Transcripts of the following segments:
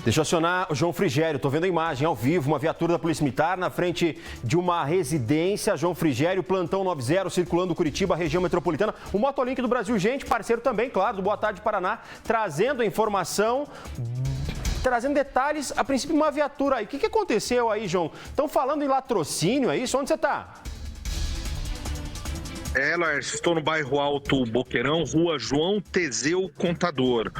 Deixa eu acionar o João Frigério. Estou vendo a imagem ao vivo, uma viatura da Polícia Militar na frente de uma residência. João Frigério, plantão 90, circulando Curitiba, região metropolitana. O Motolink do Brasil, gente, parceiro também, claro, do Boa Tarde Paraná, trazendo a informação, trazendo detalhes. A princípio, uma viatura aí. O que aconteceu aí, João? Estão falando em latrocínio, é isso? Onde você está? Laércio, estou no bairro Alto Boqueirão, rua João Teseu Contador.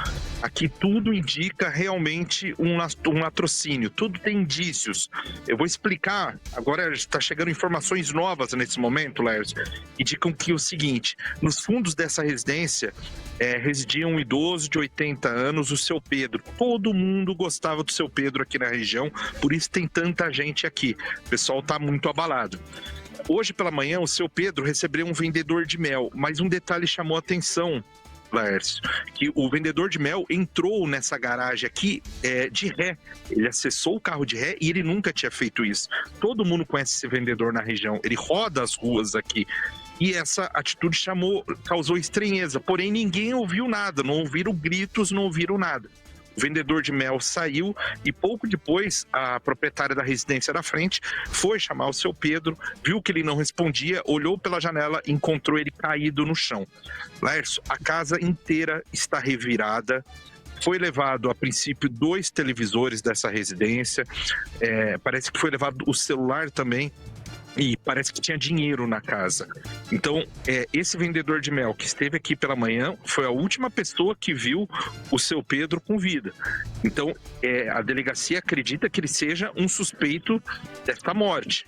Aqui tudo indica realmente um latrocínio, tudo tem indícios. Eu vou explicar, agora está chegando informações novas nesse momento, Laércio, indicam que o seguinte: nos fundos dessa residência residia um idoso de 80 anos, o seu Pedro. Todo mundo gostava do seu Pedro aqui na região, por isso tem tanta gente aqui. O pessoal está muito abalado. Hoje pela manhã, o seu Pedro recebeu um vendedor de mel, mas um detalhe chamou a atenção, Laércio, que o vendedor de mel entrou nessa garagem aqui de ré. Ele acessou o carro de ré e ele nunca tinha feito isso. Todo mundo conhece esse vendedor na região, ele roda as ruas aqui. E essa atitude causou estranheza, porém ninguém ouviu nada, não ouviram gritos, não ouviram nada. O vendedor de mel saiu e pouco depois a proprietária da residência da frente foi chamar o seu Pedro, viu que ele não respondia, olhou pela janela e encontrou ele caído no chão. Laércio, a casa inteira está revirada. Foi levado, a princípio, 2 televisores dessa residência, parece que foi levado o celular também. E parece que tinha dinheiro na casa. Então, esse vendedor de mel que esteve aqui pela manhã foi a última pessoa que viu o seu Pedro com vida. Então, a delegacia acredita que ele seja um suspeito desta morte.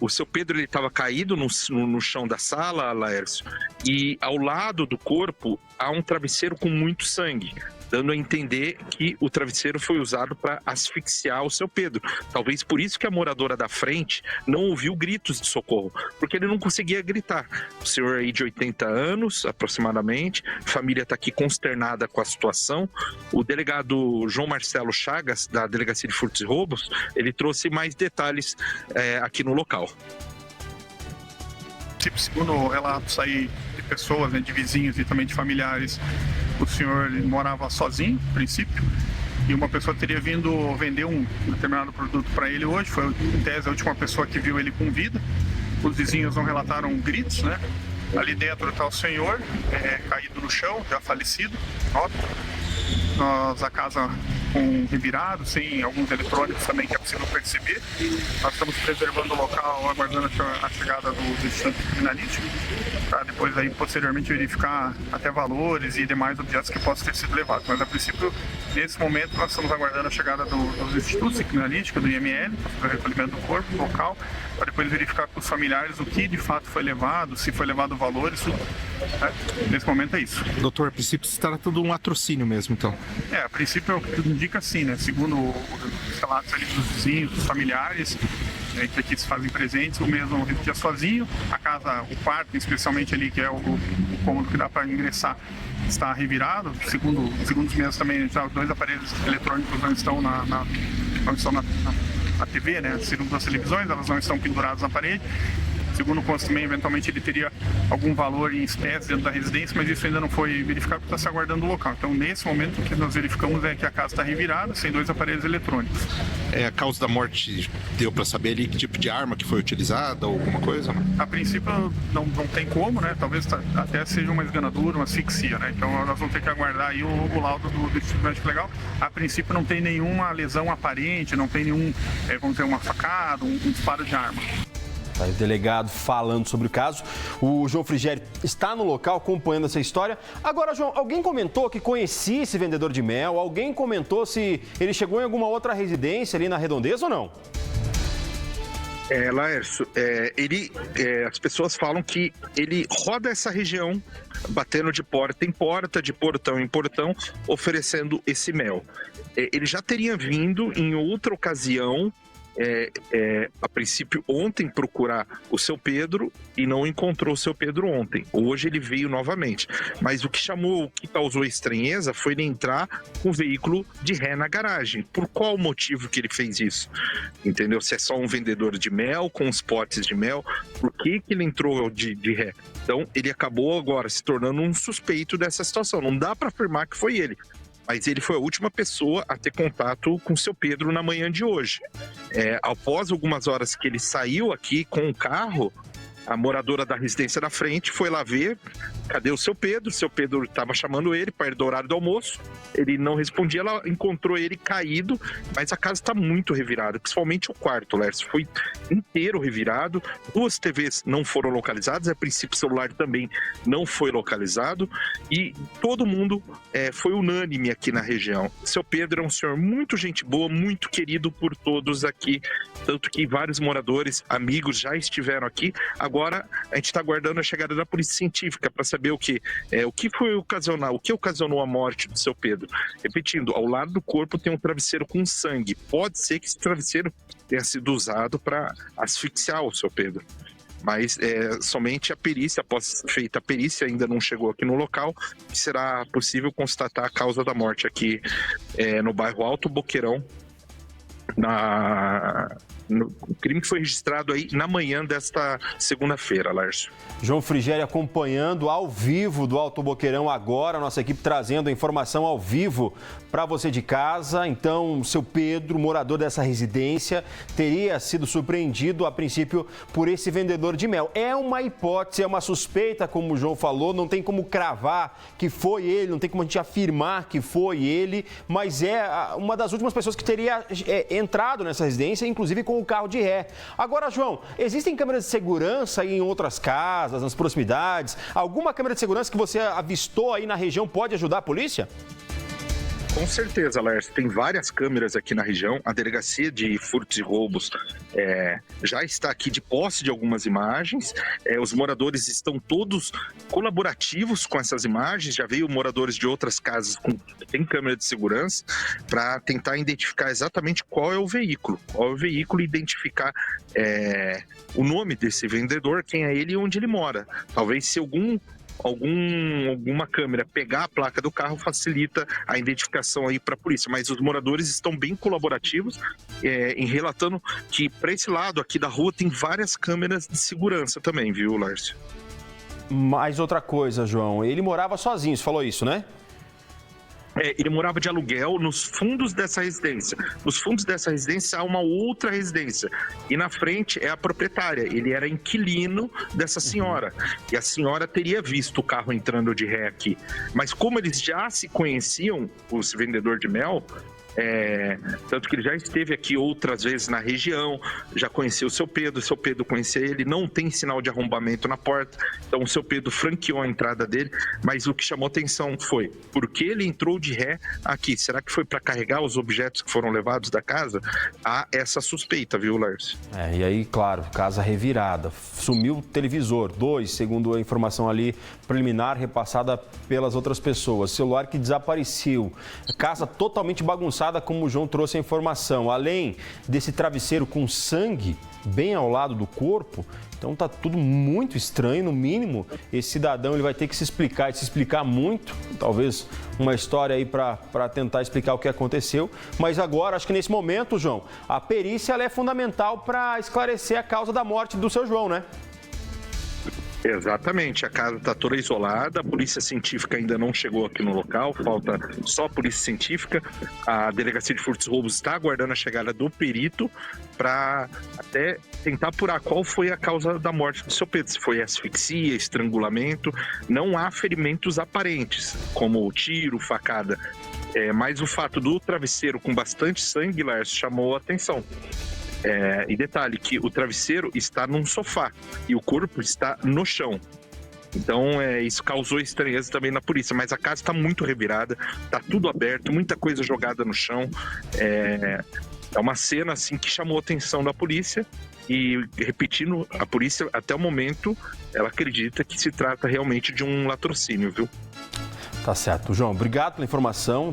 O seu Pedro estava caído no chão da sala, Laércio, e ao lado do corpo há um travesseiro com muito sangue, dando a entender que o travesseiro foi usado para asfixiar o seu Pedro. Talvez por isso que a moradora da frente não ouviu gritos de socorro, porque ele não conseguia gritar. O senhor aí de 80 anos, aproximadamente, a família está aqui consternada com a situação. O delegado João Marcelo Chagas, da Delegacia de Furtos e Roubos, ele trouxe mais detalhes aqui no local. Segundo relatos aí de pessoas, de vizinhos e também de familiares, o senhor morava sozinho, a princípio, e uma pessoa teria vindo vender um determinado produto para ele hoje. Foi, em tese, a última pessoa que viu ele com vida. Os vizinhos não relataram gritos, né? Ali dentro está o senhor, caído no chão, já falecido, óbvio. A casa com revirado, sem alguns eletrônicos também que é possível perceber. Nós estamos preservando o local, aguardando a chegada do Instituto Criminalístico, para depois aí posteriormente verificar até valores e demais objetos que possam ter sido levados. Mas a princípio, nesse momento, nós estamos aguardando a chegada dos Institutos Criminalísticos, do IML, para o recolhimento do corpo local, para depois verificar com os familiares o que de fato foi levado, se foi levado valores, tudo. Nesse momento é isso. Doutor, a princípio se trata de um latrocínio mesmo, então? A princípio é o que tudo indica assim, né? Segundo os relatos ali dos vizinhos, dos familiares, que aqui se fazem presentes, o mesmo residia sozinho. A casa, o quarto, especialmente ali, que é o cômodo que dá para ingressar, está revirado. Segundo os mesmos também, já os 2 aparelhos eletrônicos não estão na TV, né? Segundo as televisões, elas não estão penduradas na parede. Segundo o consta também, eventualmente ele teria algum valor em espécie dentro da residência, mas isso ainda não foi verificado porque está se aguardando o local. Então, nesse momento, o que nós verificamos é que a casa está revirada, sem 2 aparelhos eletrônicos. A causa da morte, deu para saber ali que tipo de arma que foi utilizada ou alguma coisa? A princípio, não tem como, né? Talvez até seja uma esganadura, uma asfixia, né? Então, nós vamos ter que aguardar aí o laudo do Instituto Médico Legal. A princípio, não tem nenhuma lesão aparente, não tem nenhum, vamos dizer, uma facada, um disparo de arma. Tá aí o delegado falando sobre o caso. O João Frigério está no local acompanhando essa história. Agora, João, alguém comentou que conhecia esse vendedor de mel? Alguém comentou se ele chegou em alguma outra residência ali na Redondeza ou não? Laércio, as pessoas falam que ele roda essa região, batendo de porta em porta, de portão em portão, oferecendo esse mel. Ele já teria vindo em outra ocasião, a princípio ontem, procurar o seu Pedro e não encontrou o seu Pedro ontem. Hoje ele veio novamente, mas o que causou estranheza foi ele entrar com o veículo de ré na garagem. Por qual motivo que ele fez isso? Entendeu? Se é só um vendedor de mel com os potes de mel, por que ele entrou de ré? Então ele acabou agora se tornando um suspeito dessa situação. Não dá para afirmar que foi ele, mas ele foi a última pessoa a ter contato com o seu Pedro na manhã de hoje. Após algumas horas que ele saiu aqui com o carro, a moradora da residência da frente foi lá ver, cadê o seu Pedro? Seu Pedro estava chamando ele para ir do horário do almoço, ele não respondia, ela encontrou ele caído, mas a casa está muito revirada, principalmente o quarto, Lércio, foi inteiro revirado, 2 TVs não foram localizadas, a princípio o celular também não foi localizado, e todo mundo foi unânime aqui na região. Seu Pedro é um senhor muito gente boa, muito querido por todos aqui, tanto que vários moradores, amigos já estiveram aqui. Agora a gente está aguardando a chegada da polícia científica para saber o que ocasionou a morte do seu Pedro. Repetindo, ao lado do corpo tem um travesseiro com sangue. Pode ser que esse travesseiro tenha sido usado para asfixiar o seu Pedro. Mas somente a perícia, após feita a perícia, ainda não chegou aqui no local, que será possível constatar a causa da morte aqui no bairro Alto Boqueirão. O crime que foi registrado aí na manhã desta segunda-feira, Lárcio. João Frigério acompanhando ao vivo do Alto Boqueirão agora, nossa equipe trazendo a informação ao vivo para você de casa. Então, seu Pedro, morador dessa residência, teria sido surpreendido a princípio por esse vendedor de mel. É uma hipótese, é uma suspeita, como o João falou, não tem como cravar que foi ele, não tem como a gente afirmar que foi ele, mas é uma das últimas pessoas que teria entrado nessa residência, inclusive com o carro de ré. Agora, João, existem câmeras de segurança em outras casas, nas proximidades? Alguma câmera de segurança que você avistou aí na região pode ajudar a polícia? Com certeza, Lércio. Tem várias câmeras aqui na região. A Delegacia de Furtos e Roubos já está aqui de posse de algumas imagens. Os moradores estão todos colaborativos com essas imagens. Já veio moradores de outras casas que têm câmera de segurança para tentar identificar exatamente qual é o veículo. E identificar o nome desse vendedor, quem é ele e onde ele mora. Talvez se alguma câmera pegar a placa do carro facilita a identificação aí para a polícia, mas os moradores estão bem colaborativos em relatando que para esse lado aqui da rua tem várias câmeras de segurança também, viu, Lárcio? Mais outra coisa, João, ele morava sozinho, você falou isso, né? Ele morava de aluguel nos fundos dessa residência. Nos fundos dessa residência há uma outra residência. E na frente é a proprietária. Ele era inquilino dessa senhora. E a senhora teria visto o carro entrando de ré aqui. Mas como eles já se conheciam, os vendedores de mel, tanto que ele já esteve aqui outras vezes na região, já conheceu o seu Pedro conhecia ele, não tem sinal de arrombamento na porta, então o seu Pedro franqueou a entrada dele, mas o que chamou atenção foi, por que ele entrou de ré aqui? Será que foi para carregar os objetos que foram levados da casa? Há essa suspeita, viu, Lárcio? E aí, claro, casa revirada, sumiu o televisor, 2, segundo a informação ali preliminar repassada pelas outras pessoas, celular que desapareceu, casa totalmente bagunçada, como o João trouxe a informação. Além desse travesseiro com sangue bem ao lado do corpo, então tá tudo muito estranho. No mínimo, esse cidadão ele vai ter que se explicar e se explicar muito. Talvez uma história aí para tentar explicar o que aconteceu. Mas agora, acho que nesse momento, João, a perícia ela é fundamental para esclarecer a causa da morte do seu João, né? Exatamente, a casa está toda isolada, a polícia científica ainda não chegou aqui no local, falta só a polícia científica, a Delegacia de Furtos e Roubos está aguardando a chegada do perito para até tentar apurar qual foi a causa da morte do seu Pedro, se foi asfixia, estrangulamento, não há ferimentos aparentes, como tiro, facada, mas o fato do travesseiro com bastante sangue, Lárcio, chamou a atenção. E detalhe que o travesseiro está num sofá e o corpo está no chão. Então, isso causou estranheza também na polícia. Mas a casa está muito revirada, está tudo aberto, muita coisa jogada no chão. É uma cena assim que chamou a atenção da polícia. E, repetindo, a polícia, até o momento, ela acredita que se trata realmente de um latrocínio, viu? Tá certo. João, obrigado pela informação.